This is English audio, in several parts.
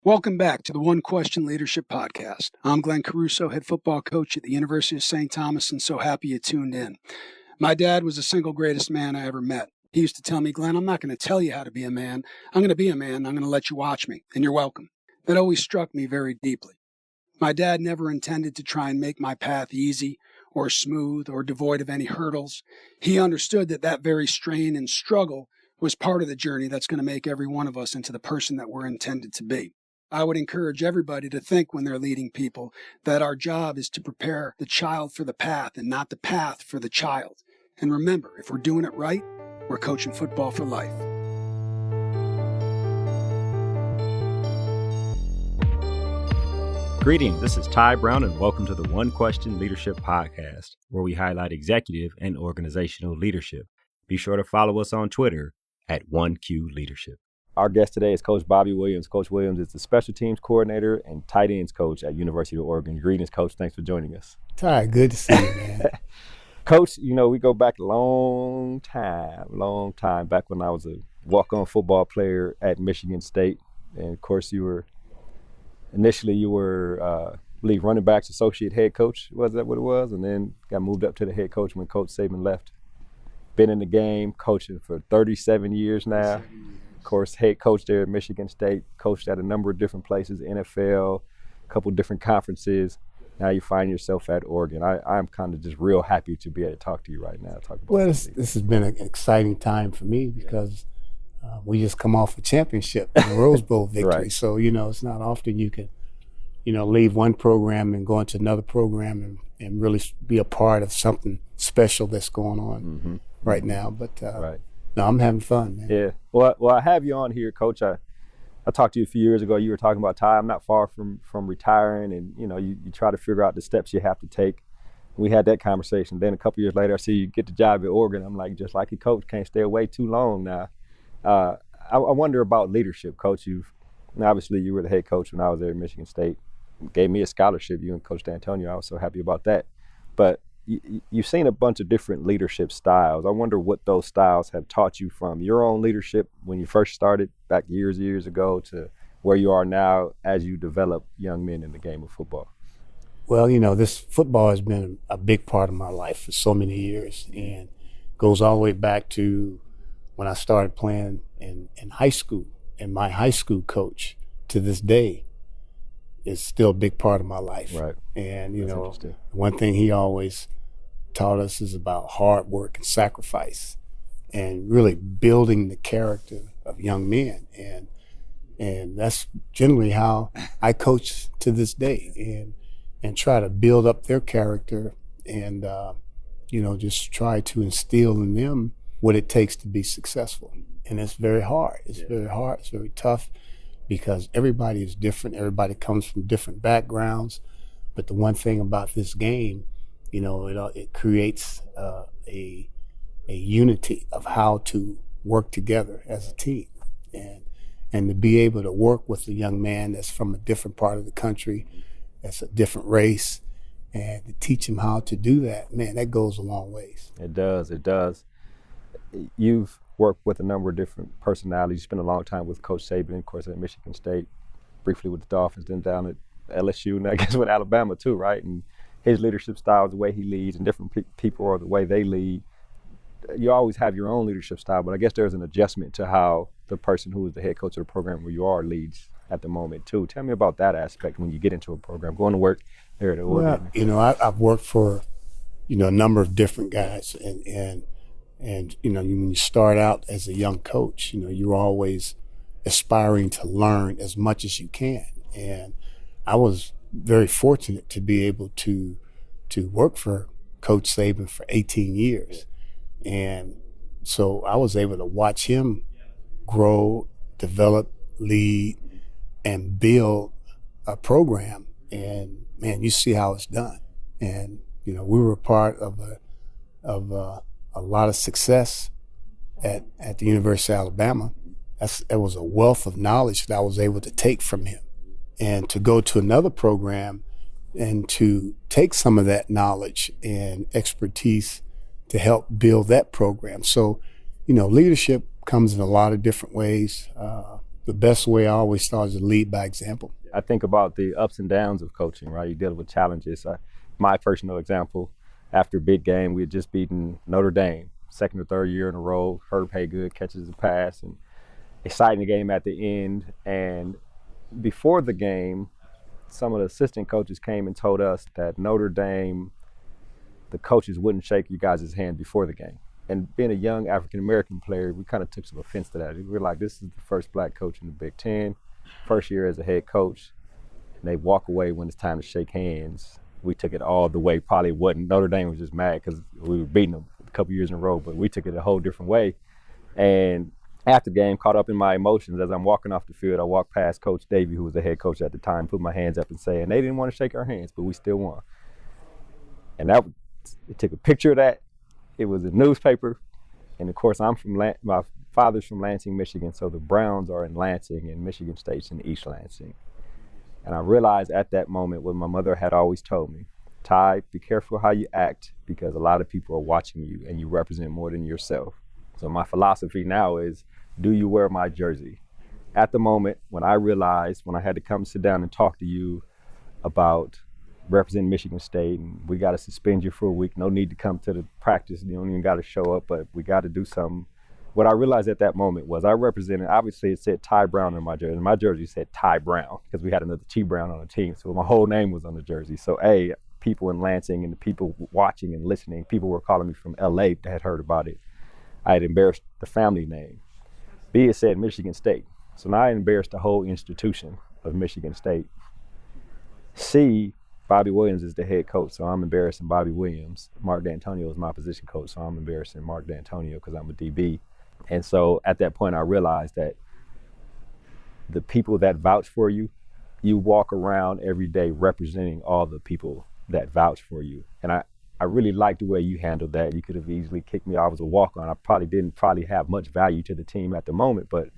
Welcome back to the One Question Leadership Podcast. I'm Glenn Caruso, head football coach at the University of St. Thomas, and so happy you tuned in. My dad was the single greatest man I ever met. He used to tell me, Glenn, I'm not going to tell you how to be a man. I'm going to be a man. I'm going to let you watch me, and you're welcome. That always struck me very deeply. My dad never intended to try and make my path easy or smooth or devoid of any hurdles. He understood that very strain and struggle was part of the journey that's going to make every one of us into the person that we're intended to be. I would encourage everybody to think when they're leading people that our job is to prepare the child for the path and not the path for the child. And remember, if we're doing it right, we're coaching football for life. Greetings, this is Ty Brown, and welcome to the One Question Leadership Podcast, where we highlight executive and organizational leadership. Be sure to follow us on Twitter at 1Q Leadership. Our guest today is Coach Bobby Williams. Coach Williams is the special teams coordinator and tight ends coach at University of Oregon. Greetings, Coach. Thanks for joining us. Ty, good to see you, man. Coach, you know, we go back a long time, back when I was a walk-on football player at Michigan State. And, of course, you were lead running backs associate head coach. Was that what it was? And then got moved up to the head coach when Coach Saban left. Been in the game, coaching for 37 years now. Of course, head coach there at Michigan State, coached at a number of different places, NFL, a couple different conferences. Now you find yourself at Oregon. I'm kind of just real happy to be able to talk to you right now. This has been an exciting time for me because we just come off a championship, a Rose Bowl victory. Right. So, it's not often you can, leave one program and go into another program and really be a part of something special that's going on right now. But right. No, I'm having fun, man. Yeah. Well, I have you on here, Coach. I talked to you a few years ago. You were talking about, Ty, I'm not far from retiring, and you try to figure out the steps you have to take. We had that conversation. Then a couple years later, I see you get the job at Oregon. I'm like, just like your coach, can't stay away too long now. I wonder about leadership, Coach. Obviously you were the head coach when I was there at Michigan State. Gave me a scholarship, you and Coach D'Antonio. I was so happy about that. But you've seen a bunch of different leadership styles. I wonder what those styles have taught you from your own leadership when you first started back years ago to where you are now as you develop young men in the game of football. Well, this football has been a big part of my life for so many years and goes all the way back to when I started playing in high school. And my high school coach to this day is still a big part of my life. Right. And, one thing he always taught us is about hard work and sacrifice and really building the character of young men. And that's generally how I coach to this day and try to build up their character and, just try to instill in them what it takes to be successful. And it's very hard. It's very hard. It's very tough because everybody is different. Everybody comes from different backgrounds. But the one thing about this game, it creates a unity of how to work together as a team. And to be able to work with a young man that's from a different part of the country, that's a different race, and to teach him how to do that, man, that goes a long ways. It does. You've worked with a number of different personalities. You spent a long time with Coach Saban, of course, at Michigan State, briefly with the Dolphins, then down at LSU, and I guess with Alabama too, right? And his leadership style, the way he leads, and different people are the way they lead. You always have your own leadership style, but I guess there's an adjustment to how the person who is the head coach of the program where you are leads at the moment too. Tell me about that aspect when you get into a program, going to work there at Oregon. Well, I've worked for, a number of different guys, and when you start out as a young coach, you're always aspiring to learn as much as you can. And I was very fortunate to be able to work for Coach Saban for 18 years. And so I was able to watch him grow, develop, lead, and build a program. And man, you see how it's done. And, we were a part of a lot of success at the University of Alabama. It was a wealth of knowledge that I was able to take from him. And to go to another program and to take some of that knowledge and expertise to help build that program. So, leadership comes in a lot of different ways. the best way I always thought is to lead by example. I think about the ups and downs of coaching, right? You deal with challenges. My personal example, after a big game, we had just beaten Notre Dame, second or third year in a row. Herb Haygood catches a pass, and exciting game at the end. And before the game, some of the assistant coaches came and told us that Notre Dame, the coaches wouldn't shake you guys' hand before the game. And being a young African-American player, we kind of took some offense to that. We were like, this is the first black coach in the Big Ten, first year as a head coach, and they walk away when it's time to shake hands. We took it all the way. Probably wasn't. Notre Dame was just mad because we were beating them a couple years in a row, but we took it a whole different way. And after the game, caught up in my emotions, as I'm walking off the field, I walked past Coach Davey, who was the head coach at the time, put my hands up and say, and they didn't want to shake our hands, but we still won. And it took a picture of that. It was a newspaper. And of course, my father's from Lansing, Michigan, so the Browns are in Lansing and Michigan State's in East Lansing. And I realized at that moment what my mother had always told me, Tai, be careful how you act because a lot of people are watching you and you represent more than yourself. So my philosophy now is, do you wear my jersey? At the moment, when I realized, when I had to come sit down and talk to you about representing Michigan State, and we got to suspend you for a week, no need to come to the practice, you don't even got to show up, but we got to do something. What I realized at that moment was I represented, obviously it said Ty Brown in my jersey, and my jersey said Ty Brown because we had another T Brown on the team, so my whole name was on the jersey. So people in Lansing and the people watching and listening, people were calling me from LA that had heard about it. I had embarrassed the family name. B, it said Michigan State. So now I embarrassed the whole institution of Michigan State. C, Bobby Williams is the head coach, so I'm embarrassing Bobby Williams. Mark D'Antonio is my position coach, so I'm embarrassing Mark D'Antonio because I'm a DB. And so at that point, I realized that the people that vouch for you, you walk around every day representing all the people that vouch for you. And I really liked the way you handled that. You could have easily kicked me. I was a walk-on. I probably didn't have much value to the team at the moment, but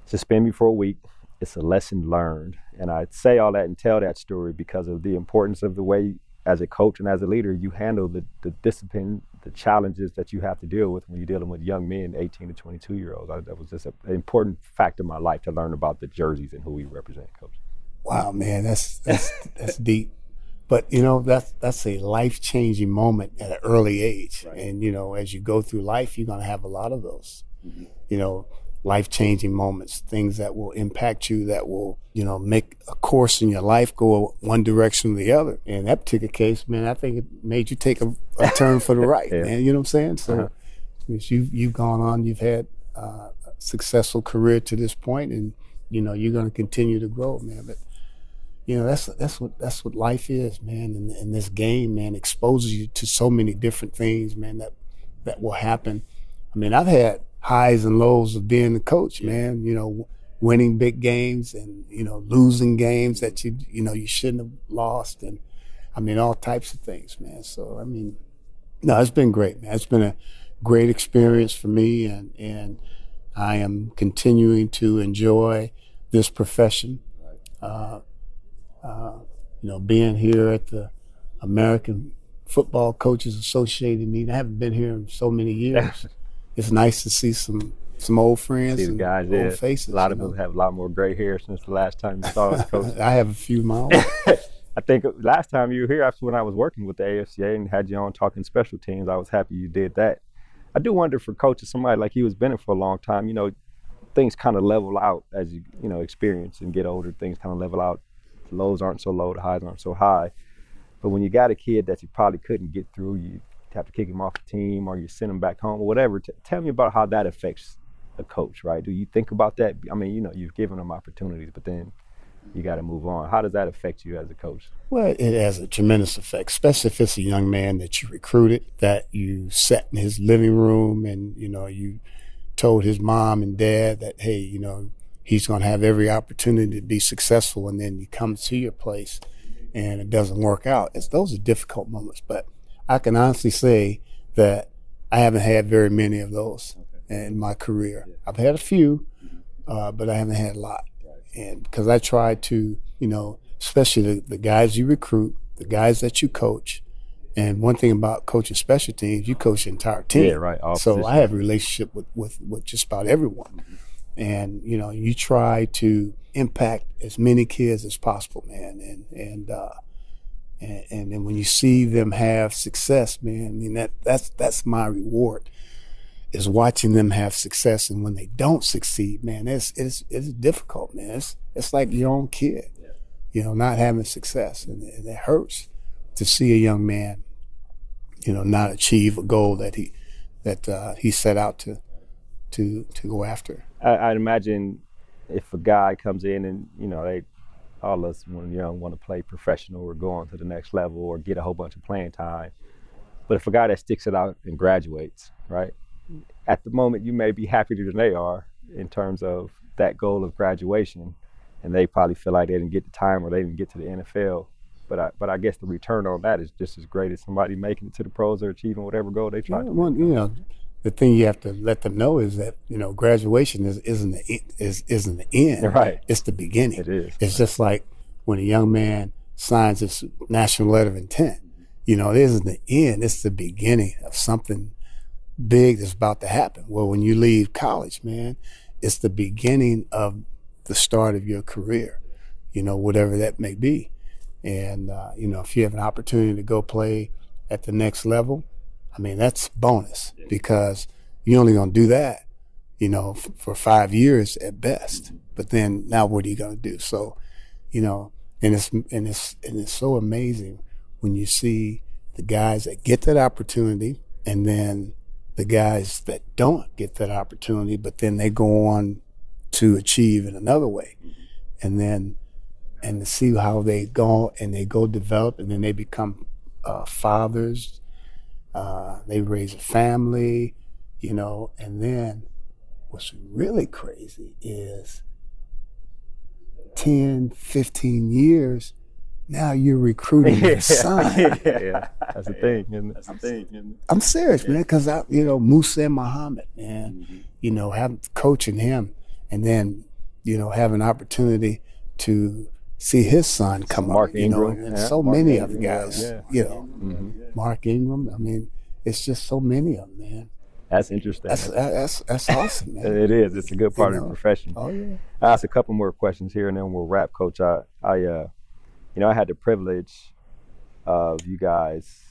suspend me for a week. It's a lesson learned. And I say all that and tell that story because of the importance of the way, as a coach and as a leader, you handle the discipline, the challenges that you have to deal with when you're dealing with young men, 18 to 22-year-olds. That was just an important fact of my life to learn about the jerseys and who we represent, Coach. Wow, man, that's deep. But, you know, that's a life-changing moment at an early age. Right. And, you know, as you go through life, you're going to have a lot of those, you know, life-changing moments, things that will impact you, that will, you know, make a course in your life go one direction or the other. In that particular case, man, I think it made you take a turn for the right, man. You know what I'm saying? So you've gone on, you've had a successful career to this point, and, you know, you're going to continue to grow, man. But, you know, that's what life is, man. And this game, man, exposes you to so many different things, man, that will happen. I mean, I've had highs and lows of being the coach, man, you know, winning big games and, you know, losing games that you shouldn't have lost. And I mean, all types of things, man. So, I mean, no, it's been great, man. It's been a great experience for me. And I am continuing to enjoy this profession. You know, being here at the American Football Coaches Association meeting, I haven't been here in so many years. It's nice to see some old friends and guys, old faces. A lot of us have a lot more gray hair since the last time you saw us, Coach. I have a few of my own. I think last time you were here, after when I was working with the AFCA and had you on talking special teams, I was happy you did that. I do wonder for coaches, somebody like you who's been in for a long time, you know, things kind of level out as you experience and get older. Things kind of level out. The lows aren't so low, the highs aren't so high. But when you got a kid that you probably couldn't get through, you have to kick him off the team or you send him back home or whatever. Tell me about how that affects a coach, right? Do you think about that? I mean, you know, you've given them opportunities, but then you got to move on. How does that affect you as a coach? Well, it has a tremendous effect, especially if it's a young man that you recruited, that you sat in his living room and, you know, you told his mom and dad that, hey, you know, he's going to have every opportunity to be successful, and then you come to your place and it doesn't work out. Those are difficult moments, but I can honestly say that I haven't had very many of those in my career. I've had a few, but I haven't had a lot. And because I try to, you know, especially the guys you recruit, the guys that you coach. And one thing about coaching special teams, you coach the entire team. Yeah, right. So I have a relationship with just about everyone. And, you know, you try to impact as many kids as possible, man. And then when you see them have success, man, I mean, that's my reward, is watching them have success. And when they don't succeed, man, it's difficult, man. It's like your own kid, you know, not having success. And it hurts to see a young man, you know, not achieve a goal that he set out to go after. I'd imagine if a guy comes in and, you know, all of us when young want to play professional or go on to the next level or get a whole bunch of playing time. But if a guy that sticks it out and graduates, right, at the moment you may be happier than they are in terms of that goal of graduation, and they probably feel like they didn't get the time or they didn't get to the NFL. But I guess the return on that is just as great as somebody making it to the pros or achieving whatever goal they try to. Well, you know, the thing you have to let them know is that, you know, graduation isn't the end. Right. It's the beginning. It is. It's just like when a young man signs his national letter of intent. You know, it isn't the end. It's the beginning of something big that's about to happen. Well, when you leave college, man, it's the beginning of the start of your career, you know, whatever that may be. And, you know, if you have an opportunity to go play at the next level, I mean, that's bonus, because you're only going to do that, you know, for 5 years at best. But then now what are you going to do? So, you know, and it's so amazing when you see the guys that get that opportunity and then the guys that don't get that opportunity, but then they go on to achieve in another way. And to see how they go develop, and then they become fathers. They raise a family, you know, and then what's really crazy is 10, 15 years, now you're recruiting your son. Yeah, that's the thing. I'm serious, man, because Musa and Muhammad, man, you know, coaching him, and then, you know, have an opportunity to see his son come Mark up, you know, Ingram, and so many of the Ingram, guys, yeah. you know, Mark Ingram. I mean, it's just so many of them, man. That's interesting. That's awesome, man. It is. It's a good part of the profession. Oh yeah. I'll ask a couple more questions here, and then we'll wrap, Coach. I had the privilege of you guys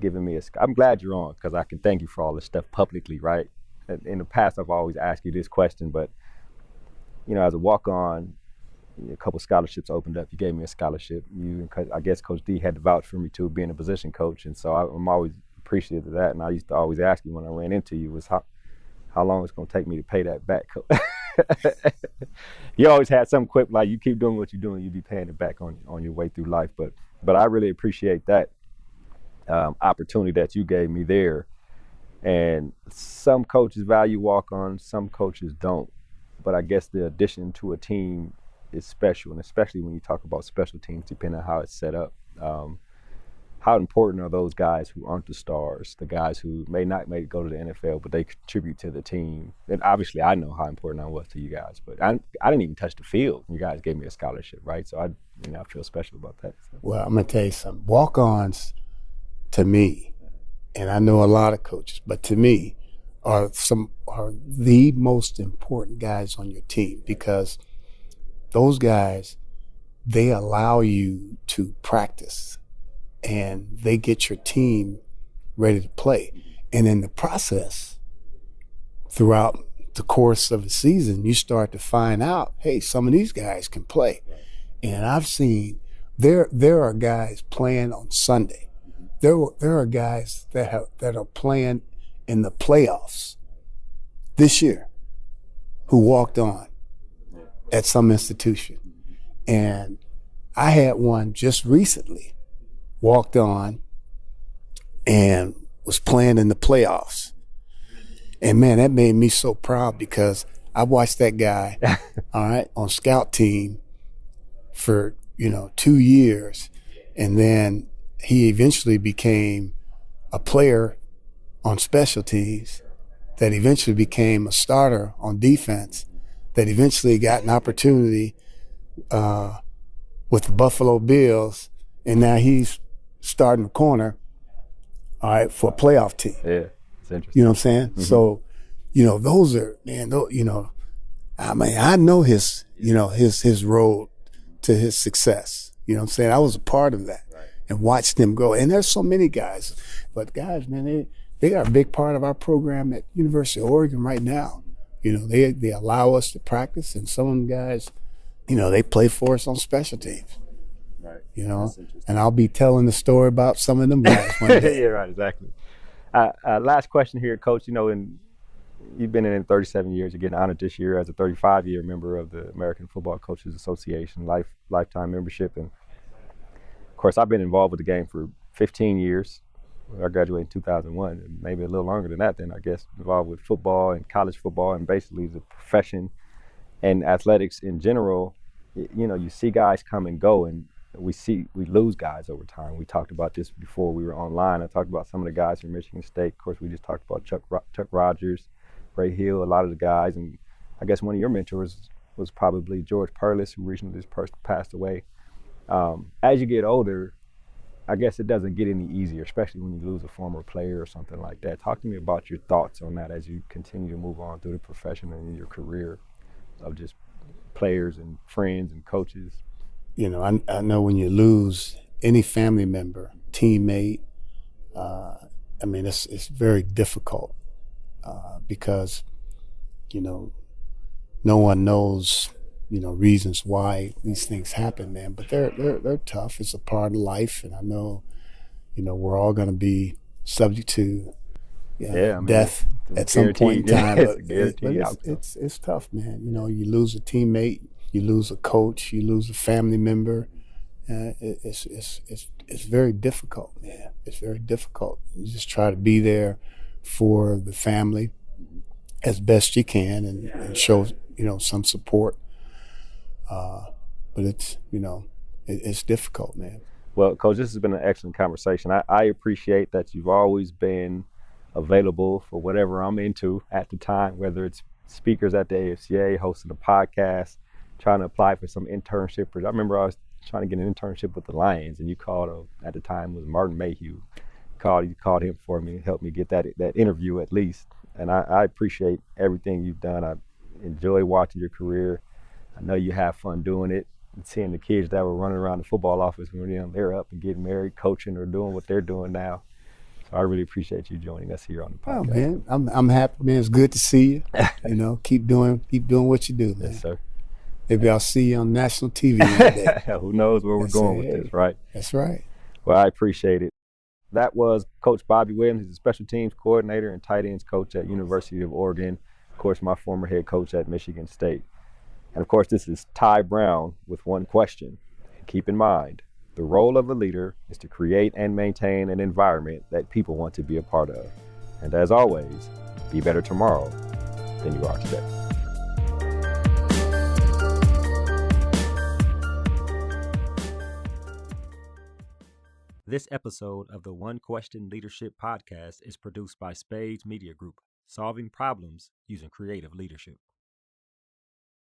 giving me I'm glad you're on, because I can thank you for all this stuff publicly, right? In the past, I've always asked you this question, but, you know, as a walk-on, a couple scholarships opened up. You gave me a scholarship. I guess Coach D had to vouch for me too, being a position coach, and so I'm always appreciative of that. And I used to always ask you when I ran into you was how long it's going to take me to pay that back. You always had some quip like, you keep doing what you're doing, you'll be paying it back on your way through life. But I really appreciate that opportunity that you gave me there. And some coaches value walk-ons, some coaches don't. But I guess the addition to a team is special, and especially when you talk about special teams, depending on how it's set up. How important are those guys who aren't the stars, the guys who may not go to the NFL, but they contribute to the team? And obviously, I know how important I was to you guys, but I didn't even touch the field. You guys gave me a scholarship, right? So I feel special about that. So. Well, I'm gonna tell you something. Walk-ons, to me, and I know a lot of coaches, but to me, are the most important guys on your team, because those guys, they allow you to practice and they get your team ready to play. And in the process, throughout the course of the season, you start to find out, hey, some of these guys can play. And I've seen there are guys playing on Sunday. There are guys that are playing in the playoffs this year who walked on at some institution. And I had one just recently walked on and was playing in the playoffs. And man, that made me so proud, because I watched that guy, all right, on scout team for, 2 years. And then he eventually became a player on special teams, that eventually became a starter on defense, that eventually got an opportunity with the Buffalo Bills, and now he's starting the corner, all right, for a playoff team. Yeah, it's interesting. You know what I'm saying? Mm-hmm. So, those are, man, I mean, I know his, his road to his success. You know what I'm saying? I was a part of that and watched him go. And there's so many guys, but guys, man, they are a big part of our program at University of Oregon right now. They allow us to practice, and some of them guys, they play for us on special teams. Right. And I'll be telling the story about some of them guys one day. Yeah, right, exactly. Last question here, Coach. And you've been in it 37 years. You're getting honored this year as a 35-year member of the American Football Coaches Association, lifetime membership. And of course, I've been involved with the game for 15 years. I graduated in 2001, and maybe a little longer than that. Then I guess involved with football and college football, and basically the profession and athletics in general. You see guys come and go, and we lose guys over time. We talked about this before we were online. I talked about some of the guys from Michigan State. Of course, we just talked about Chuck Rogers, Ray Hill, a lot of the guys. And I guess one of your mentors was probably George Perlis, who recently just passed away. As you get older, I guess it doesn't get any easier, especially when you lose a former player or something like that. Talk to me about your thoughts on that as you continue to move on through the profession and your career of just players and friends and coaches. I know when you lose any family member, teammate, it's very difficult because, no one knows, reasons why these things happen, man. But they're tough. It's a part of life, and I know, we're all going to be subject to death at some point in time. It's tough, man. You lose a teammate, you lose a coach, you lose a family member. It's very difficult, man. It's very difficult. You just try to be there for the family as best you can and show some support. But it's difficult, man. Well, Coach, this has been an excellent conversation. I appreciate that you've always been available for whatever I'm into at the time, whether it's speakers at the AFCA, hosting a podcast, trying to apply for some internship. I remember I was trying to get an internship with the Lions, and you called, at the time was Martin Mayhew. You called him for me and helped me get that interview at least. And I appreciate everything you've done. I enjoy watching your career. I know you have fun doing it and seeing the kids that were running around the football office when they're up and getting married, coaching, or doing what they're doing now. So I really appreciate you joining us here on the podcast. Oh, man, I'm happy, man. It's good to see you. Keep doing what you do, man. Yes, sir. Maybe I'll see you on national TV one day. Who knows where we're going with this, right? That's right. Well, I appreciate it. That was Coach Bobby Williams. He's a special teams coordinator and tight ends coach at University of Oregon. Of course, my former head coach at Michigan State. And of course, this is Ty Brown with one question. And keep in mind, the role of a leader is to create and maintain an environment that people want to be a part of. And as always, be better tomorrow than you are today. This episode of the One Question Leadership Podcast is produced by Spades Media Group, solving problems using creative leadership.